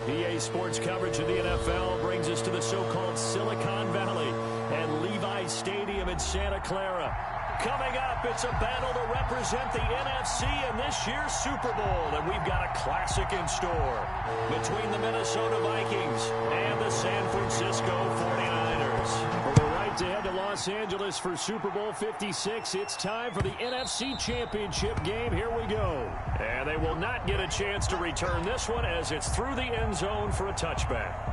EA Sports coverage of the NFL brings us to the so-called Silicon Valley and Levi's Stadium in Santa Clara. Coming up, it's a battle to represent the NFC in this year's Super Bowl, and we've got a classic in store between the Minnesota Vikings and the San Francisco 49ers. For the right to head to Los Angeles for Super Bowl 56, it's time for the NFC Championship game. Here we go. And they will not get a chance to return this one as it's through the end zone for a touchback.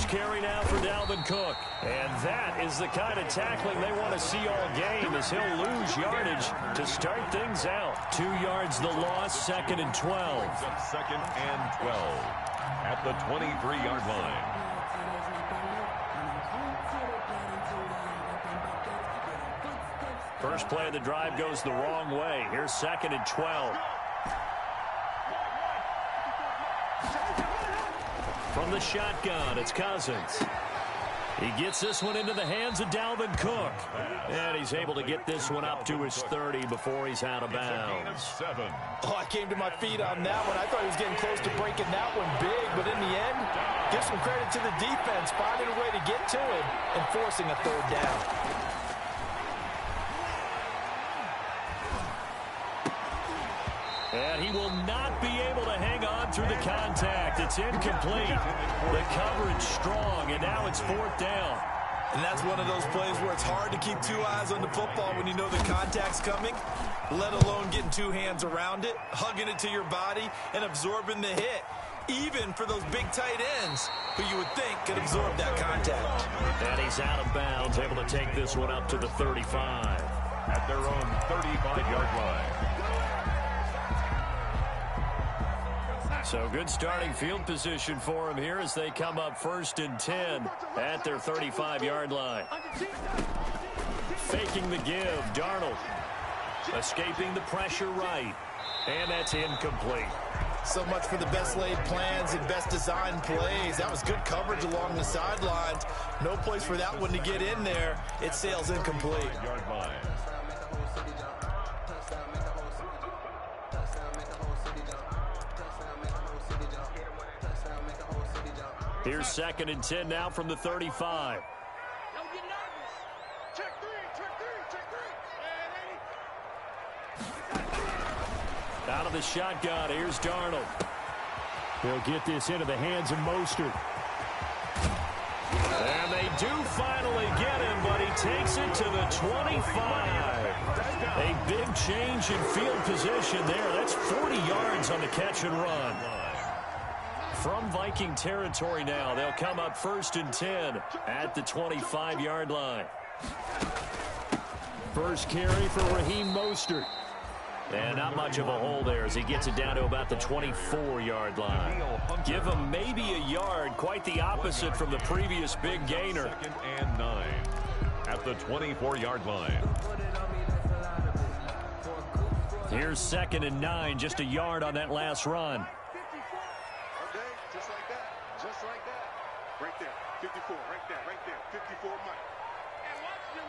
Carry now for Dalvin Cook. And that is the kind of tackling they want to see all game, as he'll lose yardage to start things out. 2 yards the loss, 2nd and 12. 2nd and 12 at the 23-yard line. First play of the drive goes the wrong way. Here's 2nd and 12. From the shotgun, it's Cousins. He gets this one into the hands of Dalvin Cook. And he's able to get this one up to his 30 before he's out of bounds. Oh, I came to my feet on that one. I thought he was getting close to breaking that one big. But in the end, give some credit to the defense, finding a way to get to him and forcing a 3rd down. And he will not be able to hang on through the contact. It's incomplete. The coverage strong, and now it's 4th down. And that's one of those plays where it's hard to keep 2 eyes on the football when you know the contact's coming, let alone getting 2 hands around it, hugging it to your body, and absorbing the hit, even for those big tight ends who you would think could absorb that contact. And he's out of bounds, able to take this one up to the 35. At their own 35-yard line. So good starting field position for him here as they come up 1st and 10 at their 35-yard line. Faking the give, Darnold. Escaping the pressure right. And that's incomplete. So much for the best laid plans and best designed plays. That was good coverage along the sidelines. No place for that one to get in there. It sails incomplete. Yard line. Here's 2nd and 10 now from the 35. Out of the shotgun, here's Darnold. He'll get this into the hands of Mostert. And they do finally get him, but he takes it to the 25. A big change in field position there. That's 40 yards on the catch and run. From Viking territory now, they'll come up 1st and 10 at the 25-yard line. First carry for Raheem Mostert. And not much of a hole there as he gets it down to about the 24-yard line. Give him maybe a yard, quite the opposite from the previous big gainer. 2nd and 9 at the 24-yard line. Here's 2nd and 9, just a yard on that last run. Just like that. Just like that. Right there. 54. Right there. Right there. 54 Mike. And watch your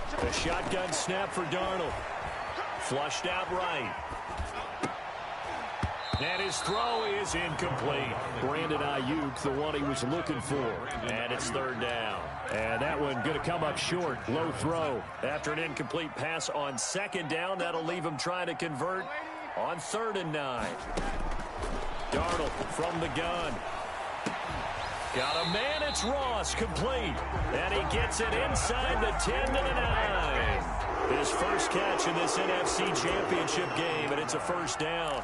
54. The shotgun snap for Darnold. Flushed out right. And his throw is incomplete. Brandon Ayuk, the one he was looking for. And it's 3rd down. And that one going to come up short. Low throw. After an incomplete pass on 2nd down, that'll leave him trying to convert on 3rd and 9. Darnold from the gun. Got a man, it's Ross, complete. And he gets it inside the 10 to the 9. His first catch in this NFC Championship game, and it's a 1st down.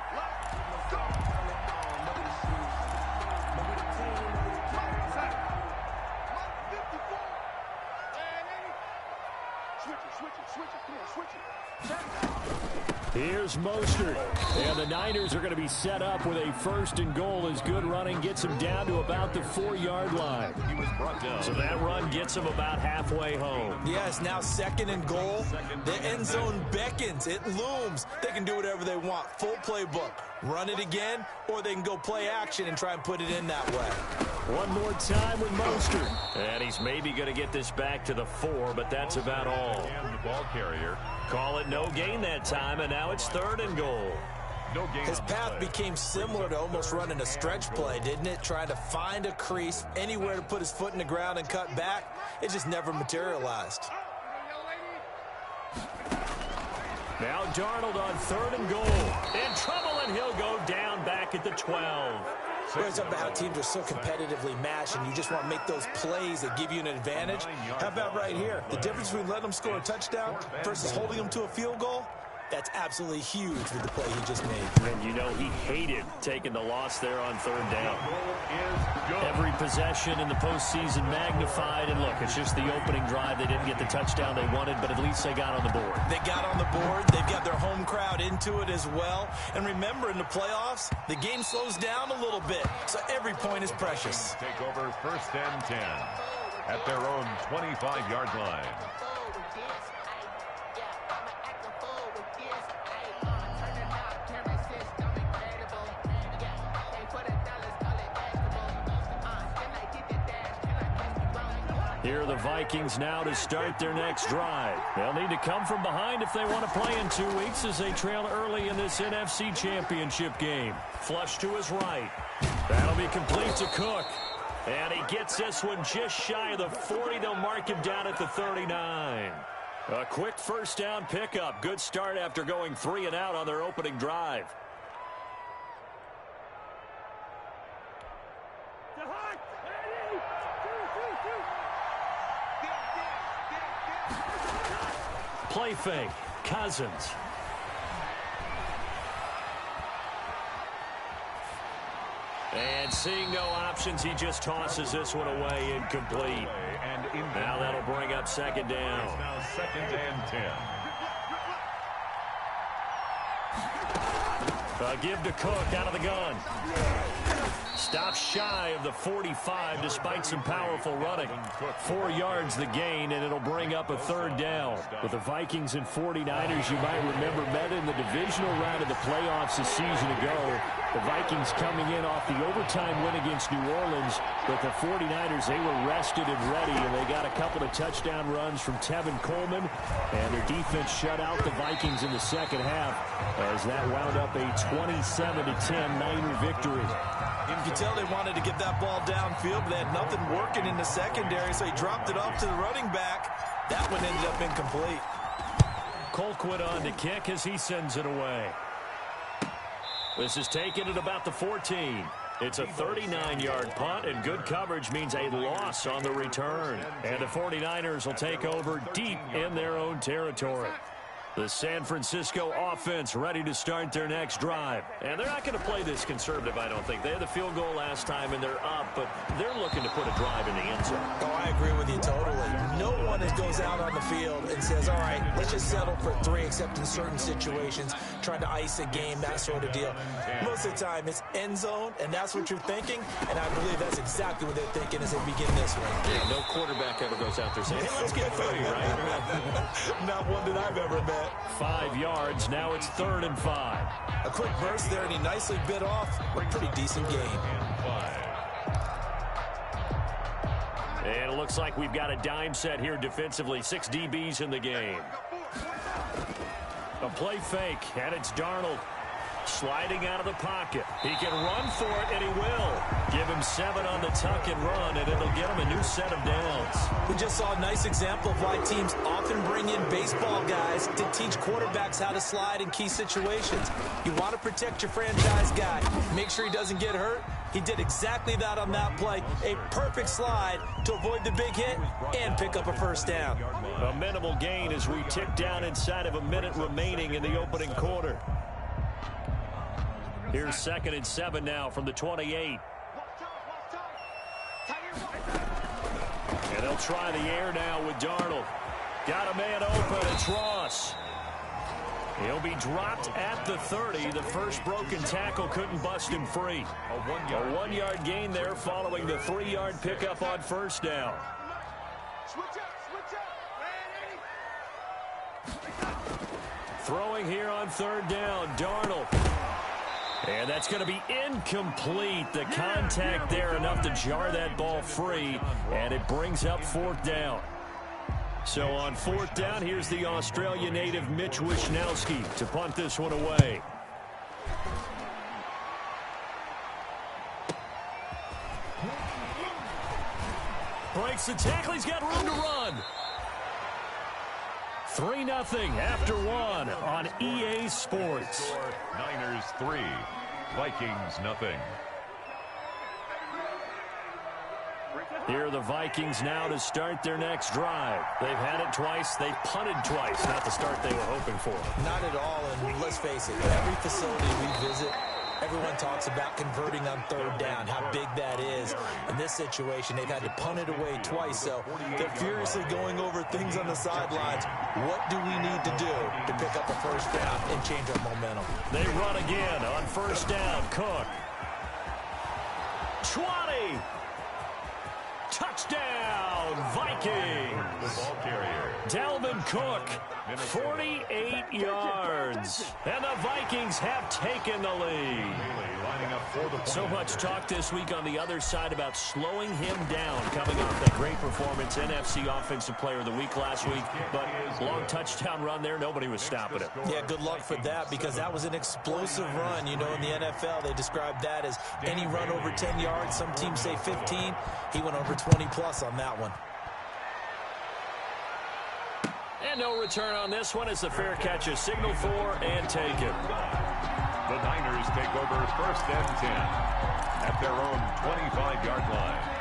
Here's Mostert. And the Niners are going to be set up with a first and goal as good running gets him down to about the 4-yard line. So that run gets him about halfway home. Yes, now second and goal. The end zone beckons. It looms. They can do whatever they want. Full playbook. Run it again, or they can go play action and try and put it in that way. One more time with Mostert. And he's maybe going to get this back to the 4, but that's about all. And the ball carrier. Call it no gain that time, and now it's third and goal. No gain. His path became similar to almost running a stretch play, didn't it? Trying to find a crease, anywhere to put his foot in the ground and cut back. It just never materialized. Now Darnold on third and goal. In trouble, and he'll go down back at the 12. It's about how teams are so competitively matched, and you just want to make those plays that give you an advantage. How about right here? The difference between letting them score a touchdown versus holding them to a field goal? That's absolutely huge with the play he just made. And you know he hated taking the loss there on third down. Every possession in the postseason magnified. And look, it's just the opening drive. They didn't get the touchdown they wanted, but at least they got on the board. They got on the board. They've got their home crowd into it as well. And remember, in the playoffs, the game slows down a little bit. So every point is precious. Take over first and 10 at their own 25-yard line. Here are the Vikings now to start their next drive. They'll need to come from behind if they want to play in 2 weeks as they trail early in this NFC Championship game. Flush to his right. That'll be complete to Cook. And he gets this one just shy of the 40. They'll mark him down at the 39. A quick first down pickup. Good start after going 3 and out on their opening drive. Play fake. Cousins. And seeing no options, he just tosses this one away, incomplete. Now that'll bring up second down. Now second and 10. Give to Cook out of the gun. Stops shy of the 45 despite some powerful running. 4 yards the gain, and it'll bring up a third down. With the Vikings and 49ers, you might remember, met in the divisional round of the playoffs a season ago. The Vikings coming in off the overtime win against New Orleans, but the 49ers, they were rested and ready, and they got a couple of touchdown runs from Tevin Coleman, and their defense shut out the Vikings in the second half as that wound up a 27-10 Niner victory. You can tell they wanted to get that ball downfield, but they had nothing working in the secondary, so he dropped it off to the running back. That one ended up incomplete. Colquitt on to kick as he sends it away. This is taken at about the 14. It's a 39-yard punt, and good coverage means a loss on the return. And the 49ers will take over deep in their own territory. The San Francisco offense ready to start their next drive. And they're not going to play this conservative, I don't think. They had the field goal last time, and they're up, but they're looking to put a drive in the end zone. Oh, I agree with you totally. No one that goes out on the field and says, all right, let's just settle for 3, except in certain situations, trying to ice a game, that sort of deal. Most of the time, it's end zone, and that's what you're thinking, and I believe that's exactly what they're thinking as they begin this one. Yeah, no quarterback ever goes out there saying, hey, let's get 30, right? Not one that I've ever met. 5 yards. Now it's 3rd and 5. A quick burst there, and he nicely bit off a pretty decent game. And it looks like we've got a dime set here defensively. 6 DBs in the game. A play fake, and it's Darnold sliding out of the pocket. He can run for it, and he will. Give him 7 on the tuck and run, and it'll get him a new set of downs. We just saw a nice example of why teams often bring in baseball guys to teach quarterbacks how to slide in key situations. You want to protect your franchise guy. Make sure he doesn't get hurt. He did exactly that on that play. A perfect slide to avoid the big hit and pick up a first down. A minimal gain as we tick down inside of a minute remaining in the opening quarter. Here's 2nd and 7 now from the 28. And they'll try the air now with Darnold. Got a man open. It's Ross. He'll be dropped at the 30. The first broken tackle couldn't bust him free. A one-yard gain there following the 3-yard pickup on first down. Throwing here on third down, Darnold. And that's going to be incomplete. The contact there enough to jar that ball free, and it brings up fourth down. So on fourth down, here's the Australia native Mitch Wishnowski to punt this one away. Breaks the tackle. He's got room to run. 3-0 after one on EA Sports. Niners 3, Vikings nothing. Here are the Vikings now to start their next drive. They've had it twice. They've punted twice. Not the start they were hoping for. Not at all, and let's face it, every facility we visit, everyone talks about converting on third down, how big that is. In this situation, they've had to punt it away twice, so they're furiously going over things on the sidelines. What do we need to do to pick up a first down and change our momentum? They run again on first down. Cook. 20. Touchdown, Vikings. The ball carrier. Dalvin Cook, 48 yards. And the Vikings have taken the lead. Lining up for the So much talk this week on the other side about slowing him down coming off that great performance. NFC Offensive Player of the Week last week. But long touchdown run there, nobody was stopping him. Yeah, good luck for that because that was an explosive run. You know, in the NFL, they describe that as any run over 10 yards. Some teams say 15. He went over 20-plus on that one. And no return on this one as the fair catch is signaled for and taken. The Niners take over first and 10 at their own 25-yard line.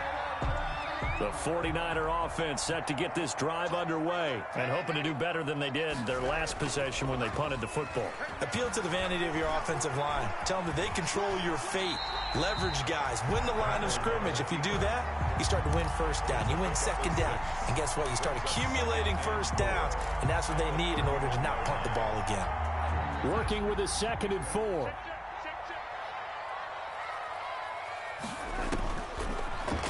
The 49er offense set to get this drive underway and hoping to do better than they did their last possession when they punted the football. Appeal to the vanity of your offensive line. Tell them that they control your fate. Leverage guys. Win the line of scrimmage. If you do that, you start to win first down. You win second down. And guess what? You start accumulating first downs. And that's what they need in order to not punt the ball again. Working with a 2nd and 4.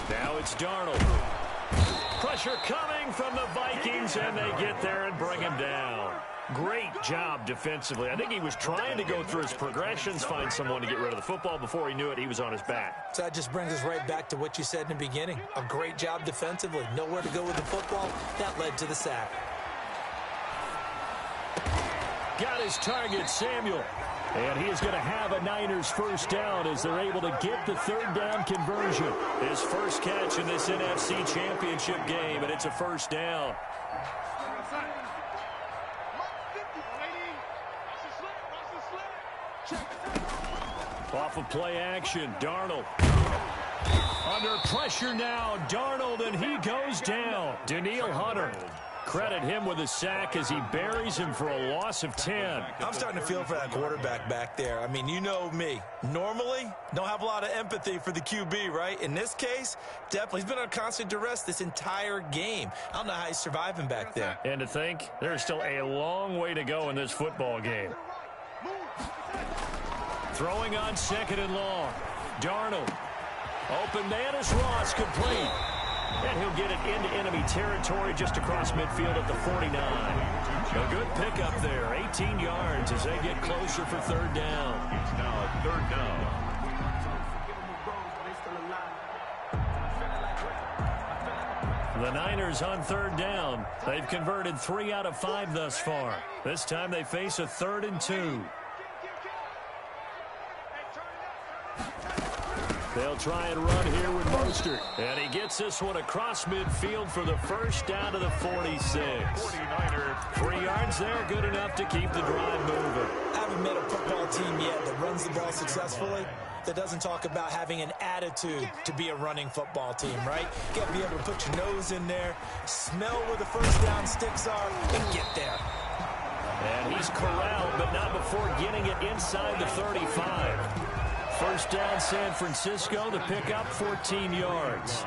Now it's Darnold. Pressure coming from the Vikings, and they get there and bring him down. Great job defensively. I think he was trying to go through his progressions, find someone to get rid of the football. Before he knew it, he was on his back. So that just brings us right back to what you said in the beginning. A great job defensively. Nowhere to go with the football. That led to the sack. Got his target, Samuel. And he is going to have a Niners first down as they're able to get the third down conversion. His first catch in this NFC Championship game, and it's a first down. Off of play action, Darnold. Under pressure now, Darnold, and he goes down. Danielle Hunter. Credit him with a sack as he buries him for a loss of 10. I'm starting to feel for that quarterback back there. I mean, you know me. Normally, don't have a lot of empathy for the QB, right? In this case, definitely. He's been on constant duress this entire game. I don't know how he's surviving back there. And to think, there's still a long way to go in this football game. Throwing on 2nd and long. Darnold. Open man is Ross, complete. And he'll get it into enemy territory just across midfield at the 49. A good pickup there, 18 yards as they get closer for third down. It's now a third down. The Niners on third down. They've converted 3 out of 5 thus far. This time they face a 3rd and 2. They'll try and run here with Mostert. And he gets this one across midfield for the first down to the 46. 49er. 3 yards there, good enough to keep the drive moving. I haven't met a football team yet that runs the ball successfully that doesn't talk about having an attitude to be a running football team, right? You got to be able to put your nose in there, smell where the first down sticks are, and get there. And he's corralled, but not before getting it inside the 35. First down, San Francisco. The pickup, 14 yards.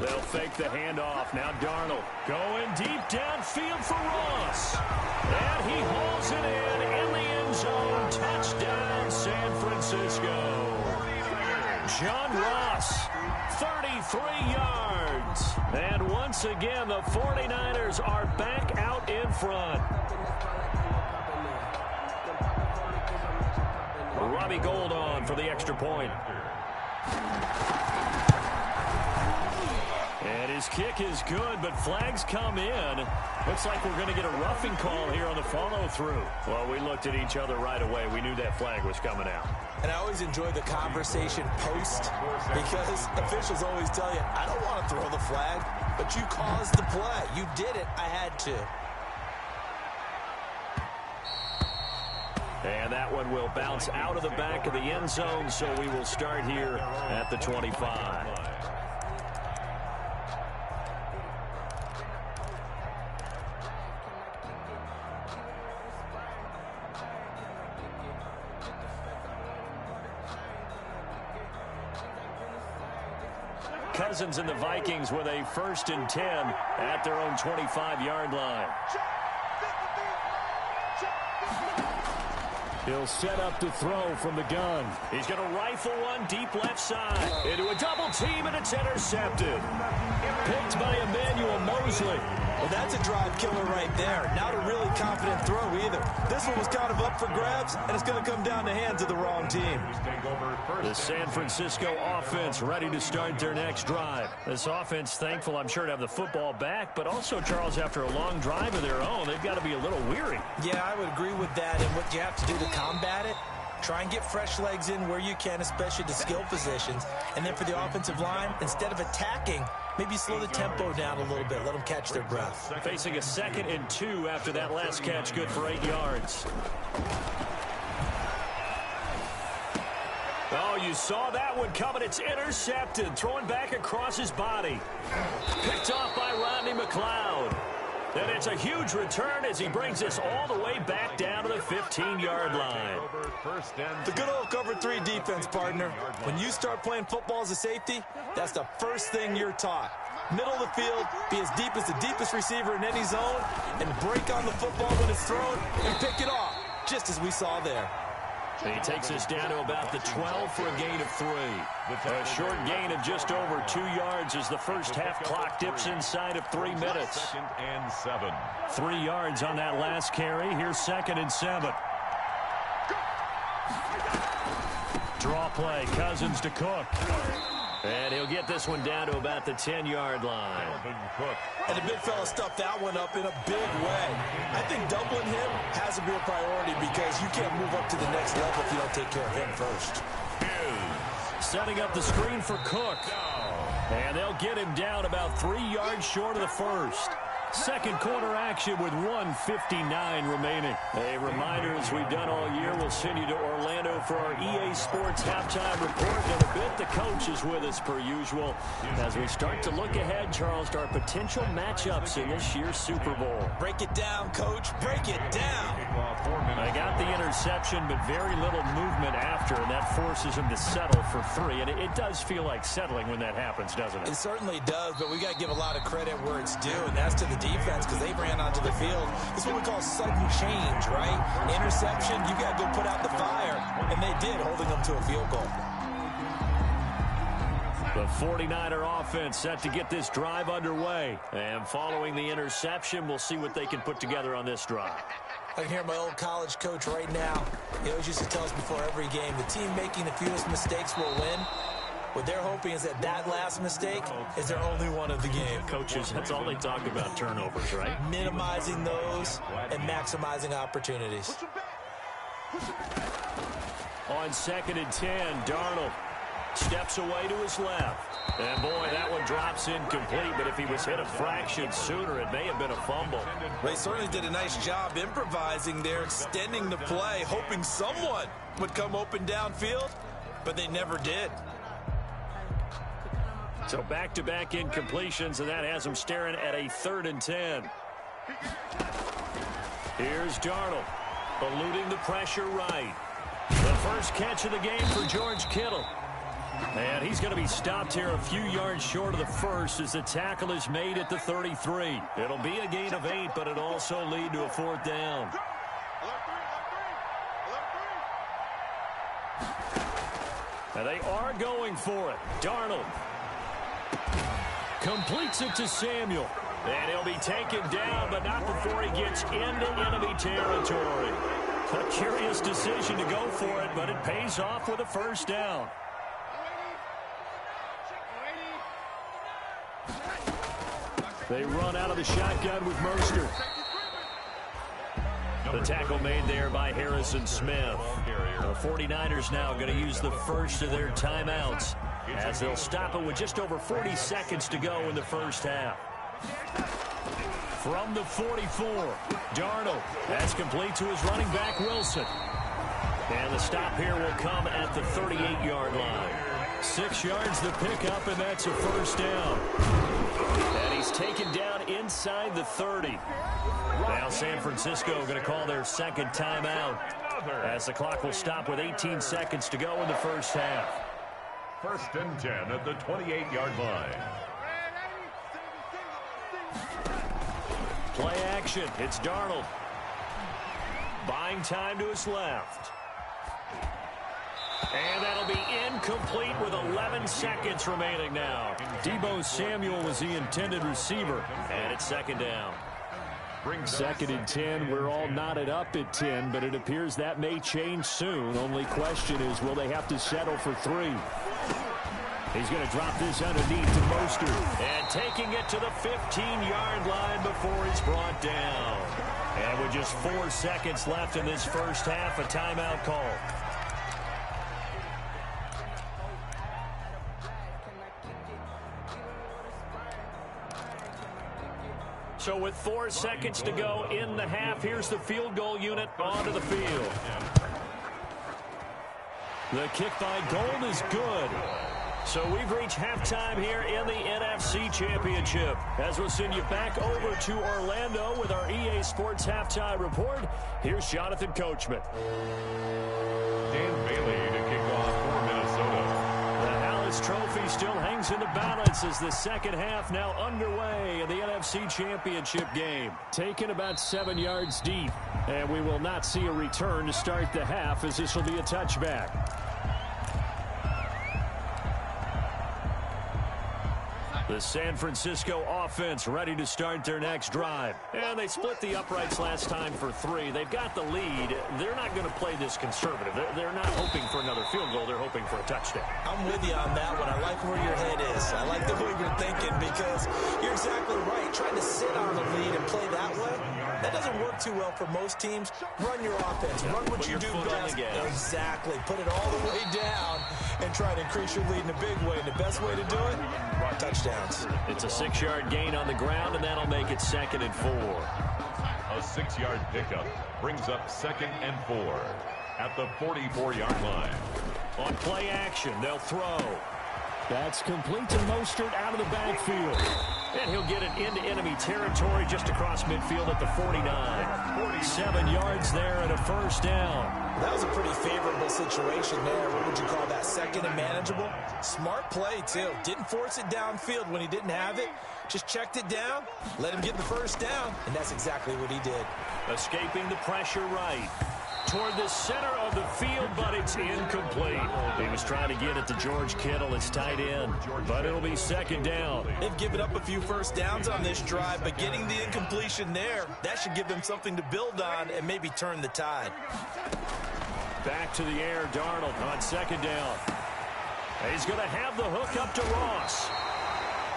They'll fake the handoff. Now Darnold going deep downfield for Ross. And he hauls it in the end zone. Touchdown, San Francisco. John Ross, 33 yards. And once again, the 49ers are back out in front. Robbie Gould on for the extra point. And his kick is good, but flags come in. Looks like we're going to get a roughing call here on the follow-through. Well, we looked at each other right away. We knew that flag was coming out. And I always enjoy the conversation post because officials always tell you, I don't want to throw the flag, but you caused the play. You did it. I had to. And that one will bounce out of the back of the end zone, so we will start here at the 25. Cousins and the Vikings with a 1st and 10 at their own 25-yard line. He'll set up to throw from the gun. He's going to rifle one deep left side. Into a double team, and it's intercepted. Picked by Emmanuel Mosley. Well, that's a drive killer right there. Not a really confident throw either. This one was kind of up for grabs, and it's going to come down the hands of the wrong team. The San Francisco offense ready to start their next drive. This offense thankful, I'm sure, to have the football back, but also, Charles, after a long drive of their own, they've got to be a little weary. Yeah, I would agree with that, and what you have to do to combat it, try and get fresh legs in where you can, especially the skill positions. And then for the offensive line, instead of attacking, maybe slow the tempo down a little bit. Let them catch their breath. Facing a 2nd and 2 after that last catch, good for 8 yards. Oh, you saw that one coming. It's intercepted. Throwing back across his body. Picked off by Rodney McLeod. And it's a huge return as he brings us all the way back down to the 15-yard line. The good old cover 3 defense, partner. When you start playing football as a safety, that's the first thing you're taught. Middle of the field, be as deep as the deepest receiver in any zone, and break on the football when it's thrown and pick it off, just as we saw there. He takes us down to about the 12 for a gain of 3. A short gain of just over 2 yards as the first half clock dips inside of 3 minutes. 2nd and 7. 3 yards on that last carry. Here's 2nd and 7. Draw play. Cousins to Cook. And he'll get this one down to about the 10-yard line. And the big fella stuffed that one up in a big way. I think doubling him has to be a priority because you can't move up to the next level if you don't take care of him first. Setting up the screen for Cook. And they'll get him down about 3 yards short of the first. Second quarter action with 1:59 remaining. A reminder, as we've done all year, we'll send you to Orlando for our EA Sports halftime report. In a bit, the coach is with us per usual as we start to look ahead, Charles, to our potential matchups in this year's Super Bowl. Break it down, Coach. Break it down. I got the interception, but very little movement after, and that forces him to settle for 3. And it does feel like settling when that happens, doesn't it? It certainly does, but we got to give a lot of credit where it's due, and that's to the defense because they ran onto the field. This is what we call sudden change, right? Interception, you got to go put out the fire, and they did, holding them to a field goal. The 49er offense set to get this drive underway. And following the interception, we'll see what they can put together on this drive. I can hear my old college coach right now. He always used to tell us before every game, the team making the fewest mistakes will win. What they're hoping is that that last mistake is their only one of the game. Coaches, that's all they talk about, turnovers, right? Minimizing those and maximizing opportunities. On 2nd and 10, Darnold steps away to his left. And, boy, that one drops incomplete, but if he was hit a fraction sooner, it may have been a fumble. They certainly did a nice job improvising there, extending the play, hoping someone would come open downfield, but they never did. So back-to-back incompletions, and that has him staring at a 3rd and 10. Here's Darnold, eluding the pressure right. The first catch of the game for George Kittle. And he's going to be stopped here a few yards short of the first as the tackle is made at the 33. It'll be a gain of 8, but it'll also lead to a 4th down. And they are going for it. Darnold completes it to Samuel. And he'll be taken down, but not before he gets into enemy territory. A curious decision to go for it, but it pays off with a 1st down. They run out of the shotgun with Mostert. The tackle made there by Harrison Smith. The 49ers now going to use the first of their timeouts as they'll stop it with just over 40 seconds to go in the first half. From the 44, Darnold. That's complete to his running back, Wilson. And the stop here will come at the 38-yard line. 6 yards the pickup, and that's a 1st down. And he's taken down inside the 30. Now San Francisco going to call their 2nd timeout as the clock will stop with 18 seconds to go in the first half. 1st and 10 at the 28-yard line. Play action. It's Darnold. Buying time to his left. And that'll be incomplete with 11 seconds remaining now. Deebo Samuel was the intended receiver. And it's 2nd down. 2nd and 10. We're all knotted up at 10, but it appears that may change soon. Only question is, will they have to settle for 3? He's going to drop this underneath to Mostert. And taking it to the 15-yard line before he's brought down. And with just 4 seconds left in this first half, a timeout call. So with 4 seconds to go in the half, here's the field goal unit onto the field. The kick by Gold is good. So we've reached halftime here in the NFC Championship. As we'll send you back over to Orlando with our EA Sports Halftime Report, here's Jonathan Coachman. Dan Bailey to kick off for Minnesota. The Hallis Trophy still hangs in the balance as the second half now underway in the NFC Championship game. Taken about 7 yards deep, and we will not see a return to start the half as this will be a touchback. The San Francisco offense ready to start their next drive. And they split the uprights last time for 3. They've got the lead. They're not going to play this conservative. They're not hoping for another field goal. They're hoping for a touchdown. I'm with you on that one. I like where your head is. I like the way you're thinking because you're exactly right. Trying to sit on the lead and play that way, that doesn't work too well for most teams. Run your offense. Run what you do best. Exactly. Put it all the way down and try to increase your lead in a big way. And the best way to do it, touchdowns. It's a 6-yard gain on the ground, and that'll make it 2nd and 4. A 6-yard pickup brings up 2nd and 4 at the 44-yard line. On play action, they'll throw. That's complete to Mostert out of the backfield. And he'll get it into enemy territory just across midfield at the 49. 7 yards there and a 1st down. That was a pretty favorable situation there. What would you call that? 2nd and manageable? Smart play, too. Didn't force it downfield when he didn't have it. Just checked it down, let him get the 1st down, and that's exactly what he did. Escaping the pressure right. Toward the center of the field, but it's incomplete. He was trying to get it to George Kittle, his tight end, but it'll be 2nd down. They've given up a few 1st downs on this drive, but getting the incompletion there, that should give them something to build on and maybe turn the tide. Back to the air, Darnold on 2nd down. He's going to have the hook up to Ross.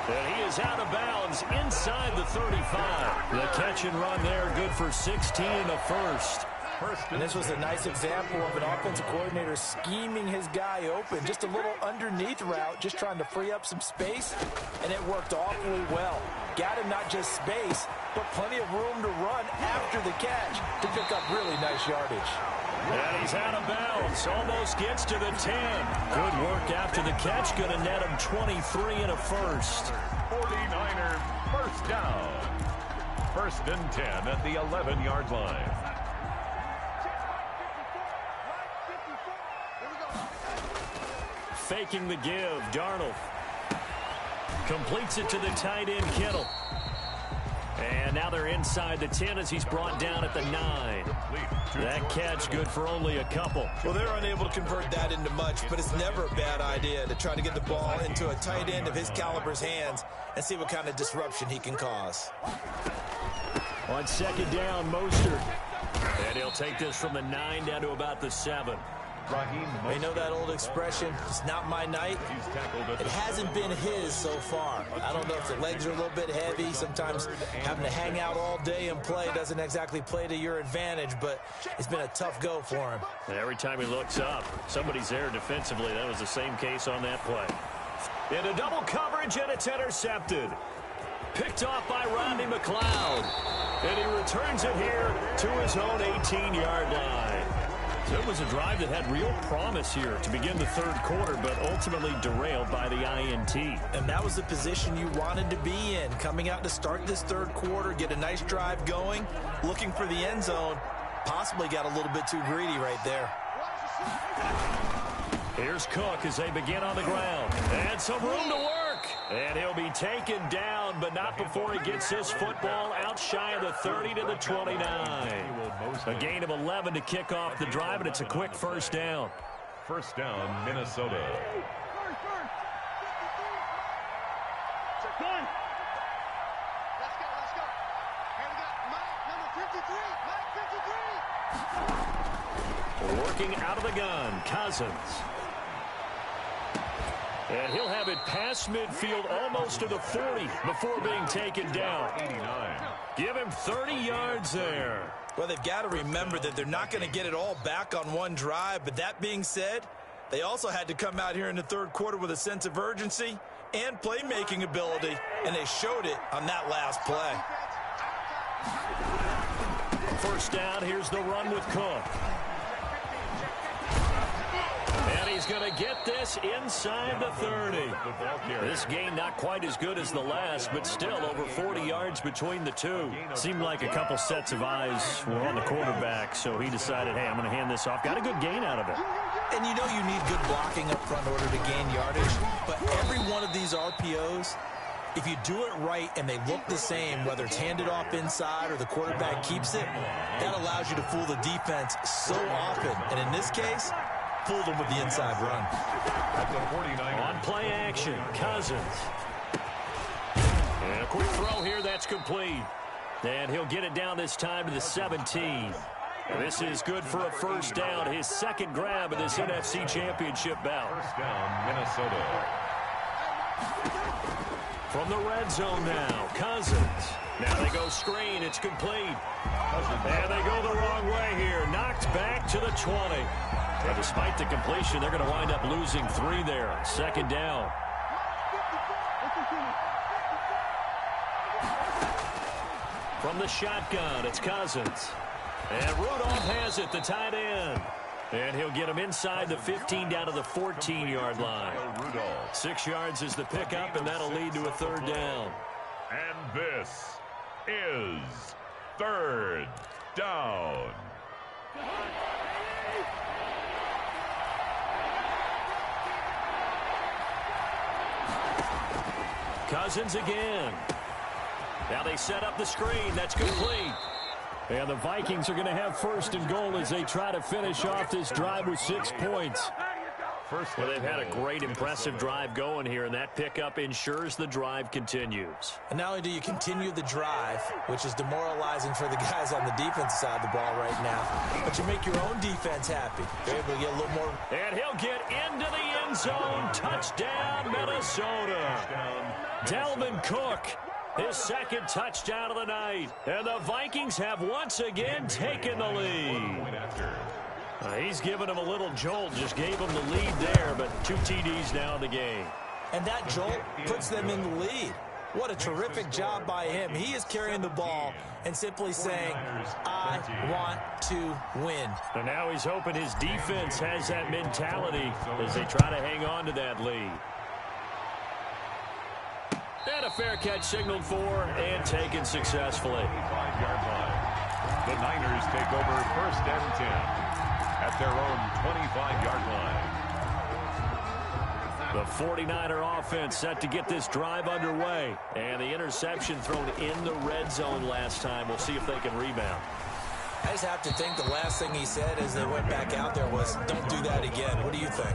And he is out of bounds inside the 35. The catch and run there, good for 16 and a 1st. And this was a nice example of an offensive coordinator scheming his guy open. Just a little underneath route, just trying to free up some space, and it worked awfully well. Got him not just space, but plenty of room to run after the catch to pick up really nice yardage. And he's out of bounds. Almost gets to the 10. Good work after the catch. Going to net him 23 and a 1st. 49er 1st down. 1st and 10 at the 11-yard line. faking the give. Darnold completes it to the tight end, Kittle. And now they're inside the 10 as he's brought down at the 9. That catch good for only a couple. Well, they're unable to convert that into much, but it's never a bad idea to try to get the ball into a tight end of his caliber's hands and see what kind of disruption he can cause. On second down, Mostert. And he'll take this from the 9 down to about the 7. You know that old expression, it's not my night? It hasn't been his so far. I don't know if the legs are a little bit heavy. Sometimes having to hang out all day and play doesn't exactly play to your advantage, but it's been a tough go for him. And every time he looks up, somebody's there defensively. That was the same case on that play. Into double coverage, and it's intercepted. Picked off by Rodney McLeod. And he returns it here to his own 18-yard line. So it was a drive that had real promise here to begin the third quarter, but ultimately derailed by the INT. And that was the position you wanted to be in, coming out to start this third quarter, get a nice drive going, looking for the end zone. Possibly got a little bit too greedy right there. Here's Cook as they begin on the ground. And some room to work. And he'll be taken down, but not before he gets his football out shy of the 30 to the 29. A gain of 11 to kick off the drive, and it's a quick first down. First down, Minnesota. Let's go. Here we go. Mike, number 53. Mike 53. Working out of the gun, Cousins. And he'll have it past midfield almost to the 40 before being taken down. 89. Give him 30 yards there. Well, they've got to remember that they're not going to get it all back on one drive. But that being said, they also had to come out here in the third quarter with a sense of urgency and playmaking ability, and they showed it on that last play. First down, here's the run with Cook. And he's going to get this inside the 30. This game not quite as good as the last, but still over 40 yards between the two. Seemed like a couple sets of eyes were on the quarterback, so he decided, hey, I'm going to hand this off. Got a good gain out of it. And you know you need good blocking up front in order to gain yardage, but every one of these RPOs, if you do it right and they look the same, whether it's handed off inside or the quarterback keeps it, that allows you to fool the defense so often. And in this case, fooled them with the inside run. At the 49. On play action, Cousins. And a quick throw here, that's complete. And he'll get it down this time to the 17. And this is good for a first down, his second grab of this NFC Championship bout. First down, Minnesota. From the red zone now, Cousins. Now they go screen, it's complete. And they go the wrong way here, knocked back to the 20. And despite the completion, they're going to wind up losing 3 there. Second down. From the shotgun, it's Cousins. And Rudolph has it, the tight end. And he'll get him inside the 15 down to the 14-yard line. 6 yards is the pickup, and that'll lead to a third down. And this is third down. Cousins again. Now they set up the screen. That's complete. And the Vikings are going to have first and goal as they try to finish off this drive with 6 points. Well, they've had a great, impressive drive going here, and that pickup ensures the drive continues. And not only do you continue the drive, which is demoralizing for the guys on the defensive side of the ball right now, but you make your own defense happy. They're able to get a little more. And he'll get into the end zone. Touchdown, Minnesota. Dalvin Cook, his second touchdown of the night. And the Vikings have once again taken the lead. He's given him a little jolt, just gave him the lead there, but 2 TDs now in the game. And that jolt puts them in the lead. What a terrific job by him. He is carrying the ball and simply saying, I want to win. And now he's hoping his defense has that mentality as they try to hang on to that lead. And a fair catch signaled for and taken successfully. 5-yard line. The Niners take over first and 10 at their own 25-yard line. The 49er offense set to get this drive underway. And the interception thrown in the red zone last time. We'll see if they can rebound. I just have to think the last thing he said as they went back out there was, don't do that again. What do you think?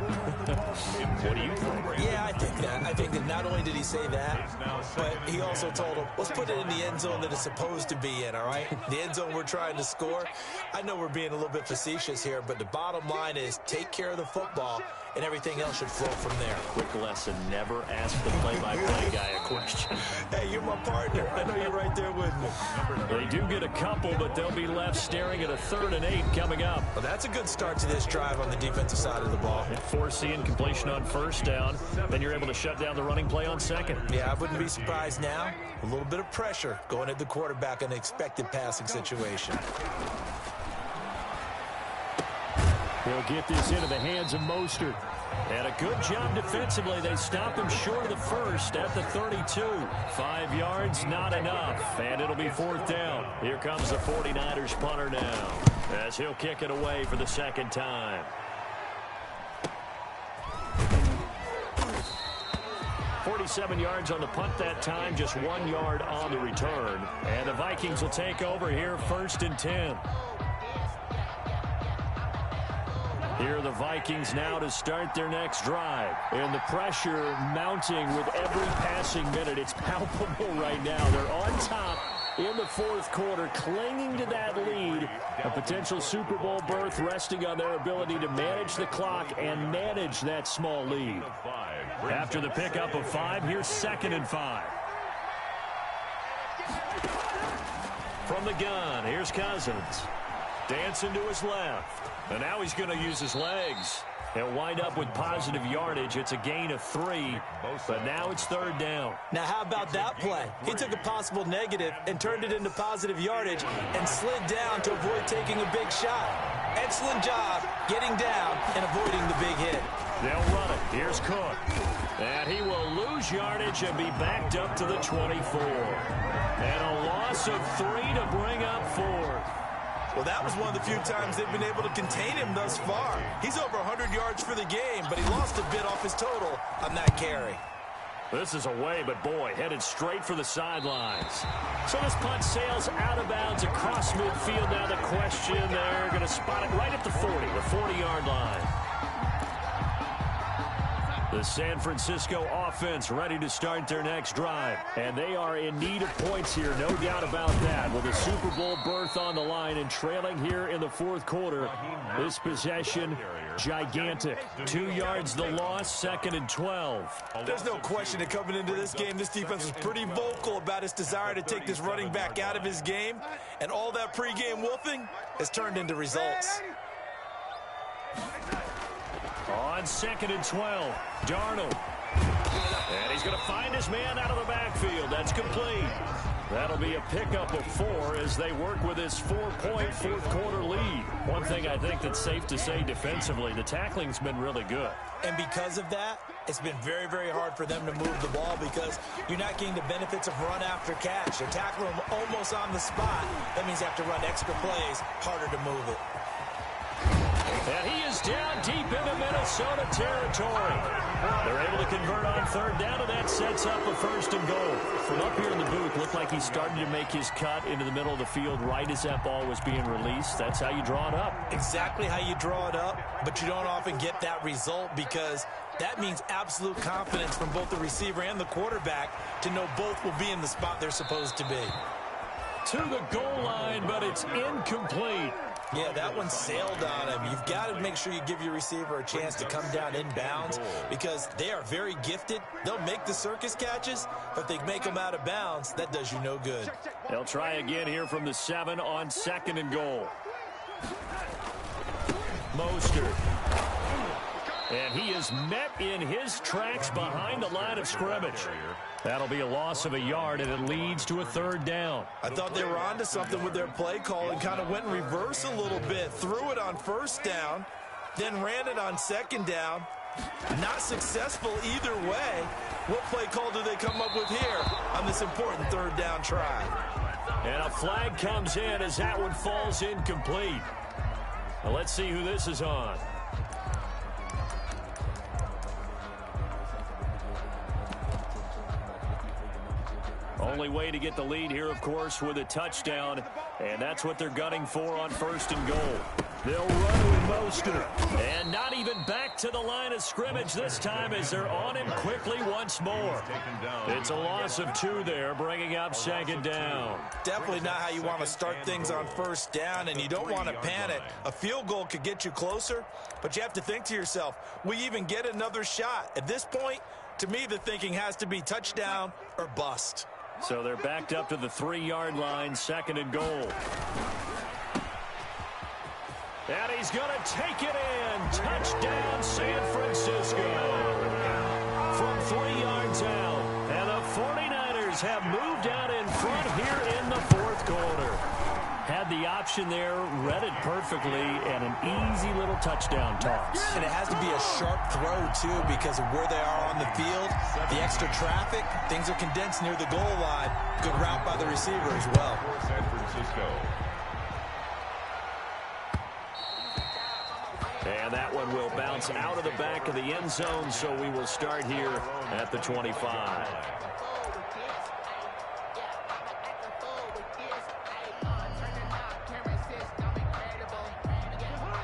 What do you think? Yeah, I think that. I think that not only did he say that, but he also told him, let's put it in the end zone that it's supposed to be in, all right? The end zone we're trying to score. I know we're being a little bit facetious here, but the bottom line is take care of the football, and everything else should flow from there. Quick lesson, never ask the play-by-play guy a question. Hey, you're my partner. I know you're right there with me. They do get a couple, but they'll be left staring at a 3rd and 8 coming up. Well, that's a good start to this drive on the defensive side of the ball. Force the incompletion on 1st down, then you're able to shut down the running play on 2nd. Yeah, I wouldn't be surprised now. A little bit of pressure going at the quarterback in an expected passing situation. He'll get this into the hands of Mostert. And a good job defensively. They stop him short of the 1st at the 32. 5 yards, not enough. And it'll be 4th down. Here comes the 49ers punter now, as he'll kick it away for the 2nd time. 47 yards on the punt that time, just 1 yard on the return. And the Vikings will take over here, 1st and 10. Here are the Vikings now to start their next drive. And the pressure mounting with every passing minute. It's palpable right now. They're on top in the 4th quarter, clinging to that lead. A potential Super Bowl berth resting on their ability to manage the clock and manage that small lead. After the pickup of 5, here's 2nd and 5. From the gun, here's Cousins. Dancing to his left. And now he's going to use his legs. He'll wind up with positive yardage. It's a gain of 3, but now it's 3rd down. Now, how about that play? He took a possible negative and turned it into positive yardage and slid down to avoid taking a big shot. Excellent job getting down and avoiding the big hit. They'll run it. Here's Cook. And he will lose yardage and be backed up to the 24. And a loss of 3 to bring up 4. Well, that was one of the few times they've been able to contain him thus far. He's over 100 yards for the game, but he lost a bit off his total on that carry. This is away, but boy, headed straight for the sidelines. So this punt sails out of bounds across midfield. Now the question, they're going to spot it right at the 40, the 40-yard line. The San Francisco offense ready to start their next drive. And they are in need of points here, no doubt about that. With a Super Bowl berth on the line and trailing here in the 4th quarter. This possession, gigantic. 2 yards the loss, 2nd and 12. There's no question that coming into this game, this defense was pretty vocal about its desire to take this running back out of his game. And all that pregame wolfing has turned into results. On 2nd and 12, Darnold. And he's going to find his man out of the backfield. That's complete. That'll be a pickup of 4 as they work with his 4-point 4th quarter lead. One thing I think that's safe to say defensively, the tackling's been really good. And because of that, it's been very, very hard for them to move the ball because you're not getting the benefits of run after catch. You're tackling them almost on the spot. That means you have to run extra plays, harder to move it. And he is down deep into Minnesota territory. They're able to convert on 3rd down, and that sets up a 1st and goal. From up here in the booth, looked like he started to make his cut into the middle of the field right as that ball was being released. That's how you draw it up. Exactly how you draw it up, but you don't often get that result because that means absolute confidence from both the receiver and the quarterback to know both will be in the spot they're supposed to be. To the goal line, but it's incomplete. Yeah, that one sailed on him. You've got to make sure you give your receiver a chance to come down inbounds because they are very gifted. They'll make the circus catches, but if they make them out of bounds, that does you no good. They'll try again here from the 7 on 2nd and goal. Mostert. And he is met in his tracks behind the line of scrimmage. That'll be a loss of a yard, and it leads to a 3rd down. I thought they were onto something with their play call and kind of went in reverse a little bit. Threw it on 1st down, then ran it on 2nd down. Not successful either way. What play call do they come up with here on this important 3rd down try? And a flag comes in as that one falls incomplete. Now let's see who this is on. Only way to get the lead here, of course, with a touchdown, and that's what they're gunning for on 1st and goal. They'll run with Mostert, and not even back to the line of scrimmage this time as they're on him quickly once more. It's a loss of 2 there, bringing up 2nd down. Definitely not how you want to start things on 1st down, and you don't want to panic. A field goal could get you closer, but you have to think to yourself, will you even get another shot? At this point, to me, the thinking has to be touchdown or bust. So they're backed up to the 3-yard line, 2nd and goal. And he's going to take it in. Touchdown, San Francisco. From 3 yards out. And the 49ers have moved out in front here in the 4th quarter. Had the option there, read it perfectly, and an easy little touchdown toss. And it has to be a sharp throw, too, because of where they are on the field. The extra traffic, things are condensed near the goal line. Good route by the receiver as well. San Francisco. And that one will bounce out of the back of the end zone, so we will start here at the 25.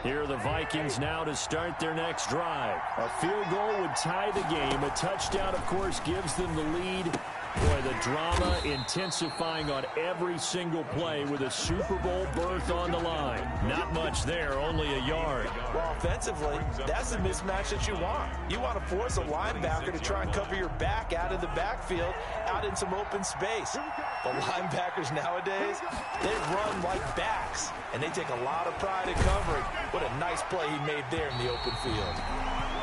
Here are the Vikings now to start their next drive. A field goal would tie the game. A touchdown, of course, gives them the lead. Boy, the drama intensifying on every single play with a Super Bowl berth on the line. Not much there, only a yard. Well, offensively, that's the mismatch that you want. You want to force a linebacker to try and cover your back out of the backfield, out in some open space. The linebackers nowadays, they run like backs, and they take a lot of pride in covering. What a nice play he made there in the open field.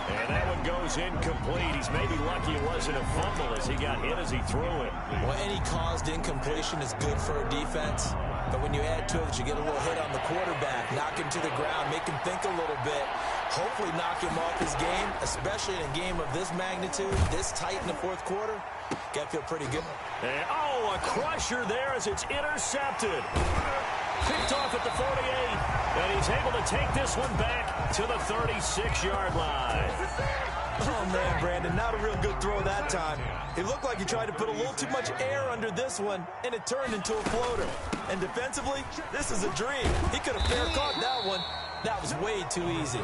And that one goes incomplete. He's maybe lucky it wasn't a fumble as he got hit as he threw it. Well, any caused incompletion is good for a defense. But when you add to it that you get a little hit on the quarterback, knock him to the ground, make him think a little bit, hopefully knock him off his game, especially in a game of this magnitude, this tight in the 4th quarter, got to feel pretty good. And, oh, a crusher there as it's intercepted. Picked off at the 48, and he's able to take this one back to the 36-yard line. Oh, man, Brandon, not a real good throw that time. It looked like he tried to put a little too much air under this one, and it turned into a floater. And defensively, this is a dream. He could have fair caught that one. That was way too easy.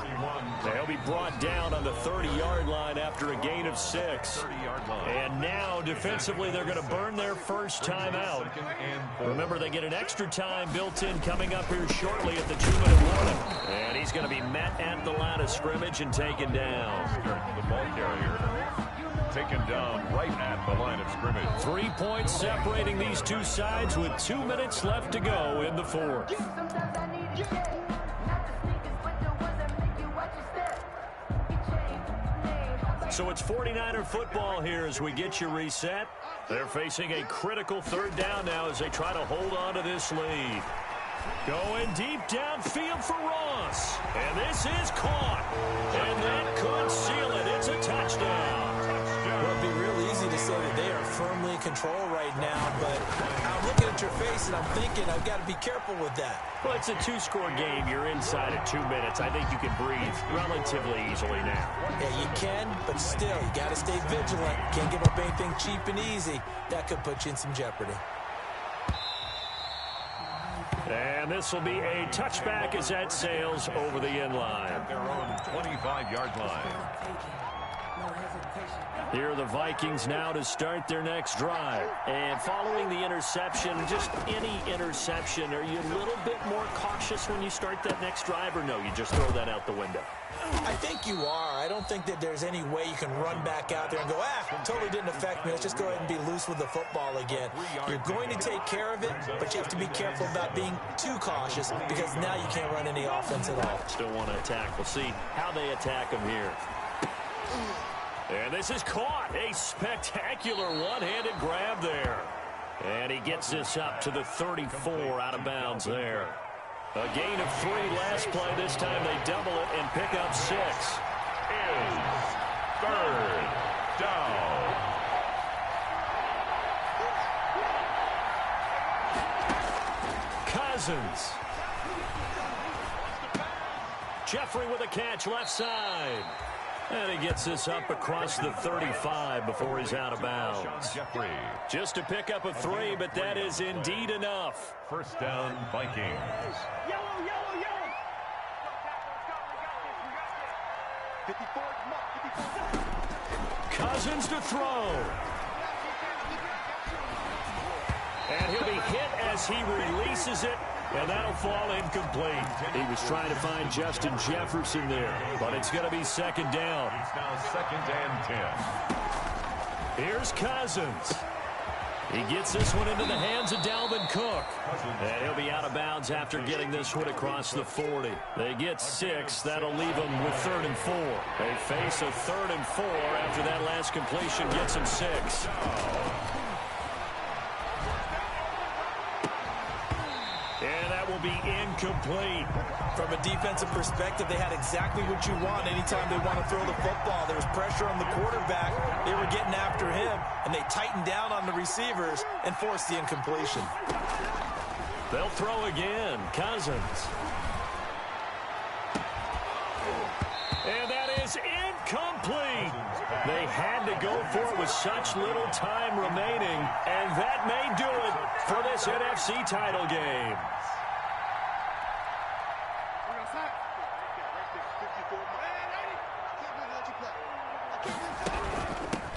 They'll be brought down on the 30-yard line after a gain of 6. And now, defensively, they're going to burn their first time out. Remember, they get an extra time built in coming up here shortly at the 2-minute warning. And he's going to be met at the line of scrimmage and taken down. The ball carrier taken down right at the line of scrimmage. 3 points separating these two sides with 2 minutes left to go in the 4th. So it's 49er football here as we get you reset. They're facing a critical 3rd down now as they try to hold on to this lead. Going deep downfield for Ross. And this is caught. And that could seal it. It's a touchdown. Well, it'd be real easy to say that they are firmly in control right now, but I'm looking at your face and I'm thinking I've got to be careful with that. Well, it's a 2-score game. You're inside of 2 minutes. I think you can breathe relatively easily now. Yeah, you can, but still, you got to stay vigilant. Can't give up anything cheap and easy. That could put you in some jeopardy. And this will be a touchback as that sails over the end line. At their own 25-yard line. Here are the Vikings now to start their next drive. And following the interception, just any interception, are you a little bit more cautious when you start that next drive, or no, you just throw that out the window? I think you are. I don't think that there's any way you can run back out there and go, totally didn't affect me. Let's just go ahead and be loose with the football again. You're going to take care of it, but you have to be careful about being too cautious because now you can't run any offense at all. Still want to attack. We'll see how they attack him here. And this is caught. A spectacular one-handed grab there. And he gets this up to the 34 out of bounds there. A gain of 3 last play. This time they double it and pick up 6. Is 3rd down. Cousins. Jeffrey with a catch left side. And he gets this up across the 35 before he's out of bounds. Just a pickup of 3, but that is indeed enough. First down, Vikings. Yellow, yellow, yellow. 54, 54. Cousins to throw. And he'll be hit as he releases it, and that'll fall incomplete. He was trying to find Justin Jefferson there, but it's going to be second down. It's now 2nd and 10. Here's Cousins. He gets this one into the hands of Dalvin Cook. And he'll be out of bounds after getting this one across the 40. They get 6. That'll leave them with 3rd and 4. They face a 3rd and 4 after that last completion gets them 6. And that will be incomplete. From a defensive perspective, they had exactly what you want anytime they want to throw the football. There was pressure on the quarterback. They were getting after him, and they tightened down on the receivers and forced the incompletion. They'll throw again. Cousins. And that is incomplete. They had to go for it with such little time remaining, and that may do it for this NFC title game.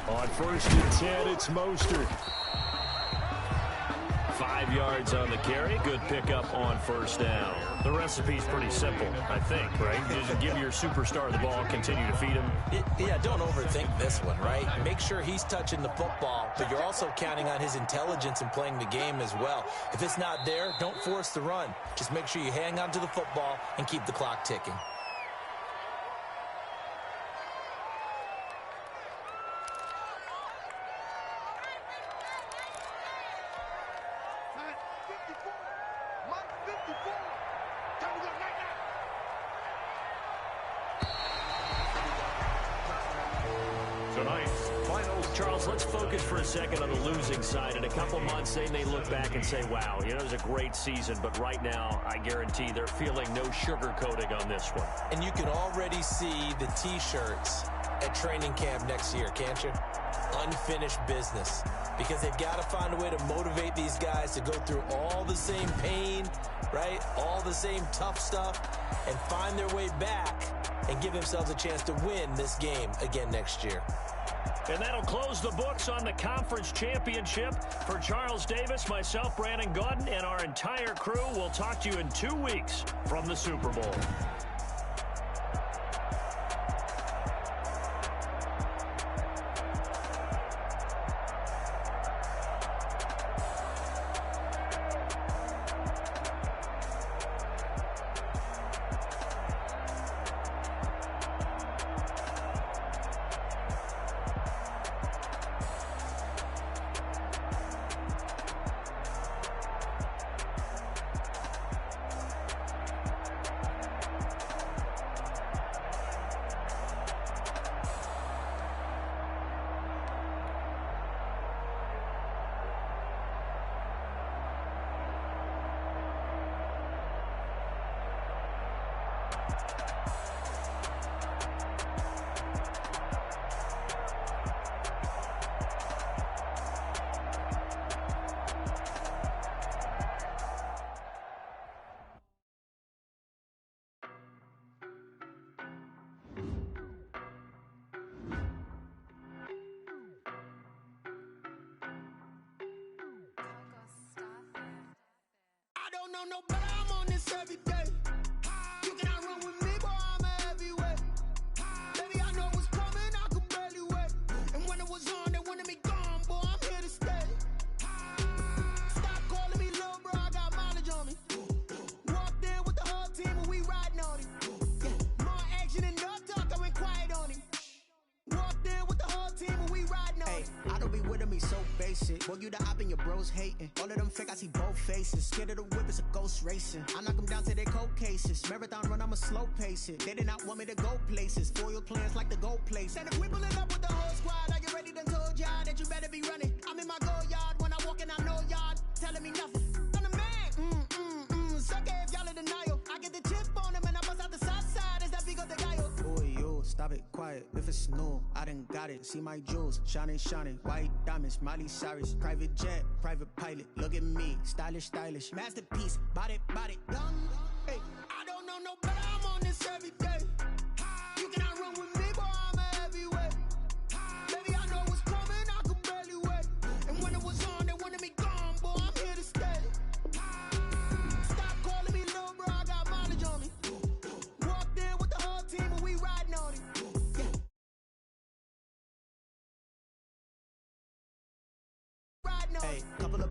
On 1st and 10, it's Mostert. 5 yards on the carry. Good pickup on 1st down. The recipe's pretty simple, I think, right? Just give your superstar the ball, continue to feed him. Yeah, don't overthink this one, right? Make sure he's touching the football, but you're also counting on his intelligence in playing the game as well. If it's not there, don't force the run. Just make sure you hang on to the football and keep the clock ticking. Charles, let's focus for a second on the losing side. In a couple months, they may look back and say, wow, it was a great season. But right now, I guarantee they're feeling no sugarcoating on this one. And you can already see the T-shirts at training camp next year, can't you? Unfinished business. Because they've got to find a way to motivate these guys to go through all the same pain, right? All the same tough stuff, and find their way back and give themselves a chance to win this game again next year. And that'll close the books on the conference championship. For Charles Davis, myself, Brandon Gaudin, and our entire crew, we'll talk to you in 2 weeks from the Super Bowl. No, but I'm on this every day. You cannot run with me, boy, I'm a heavyweight. Baby, I know what's coming, I could barely wait. And when it was on, they wanted me gone, boy, I'm here to stay. Stop calling me little bro, I got mileage on me. Walked in with the whole team and we riding on it. Yeah. More action and no talk, I went quiet on it. Walked in with the whole team and we riding on it. I don't be with him, he's so basic. Boy, you the op and your bros hating. All of them fake, I see both faces. Scared of the whip, it's a ghost racing. I knock them down to their cold cases. Marathon run, I'ma slow pace it. They did not want me to go places. Foil plans like the go place. And if we pulling up with the whole squad, are you ready? Done told y'all that you better be running. I'm in my go yard when I walk in, I know y'all telling me nothing. I'm the man. Suck it if y'all in denial. I get the chip on him and I bust out the south side. Is that big of the guy? Boy, yo, stop it, quiet. If it's niggas know I done got it. See my jewels, shining, shining. White diamonds, Miley Cyrus. Private jet, private pilot. Look at me, stylish, stylish. Masterpiece, body, body, done. Hey, I don't know no better. I'm on this every day. You cannot run with me, boy. I'm a heavyweight. Baby, I know what's coming. I could barely wait. And when it was on, they wanted me gone, boy. I'm here to stay. Stop calling me little bro. I got mileage on me. Walked in with the whole team and we riding on it. Yeah. Riding on it. Hey, couple of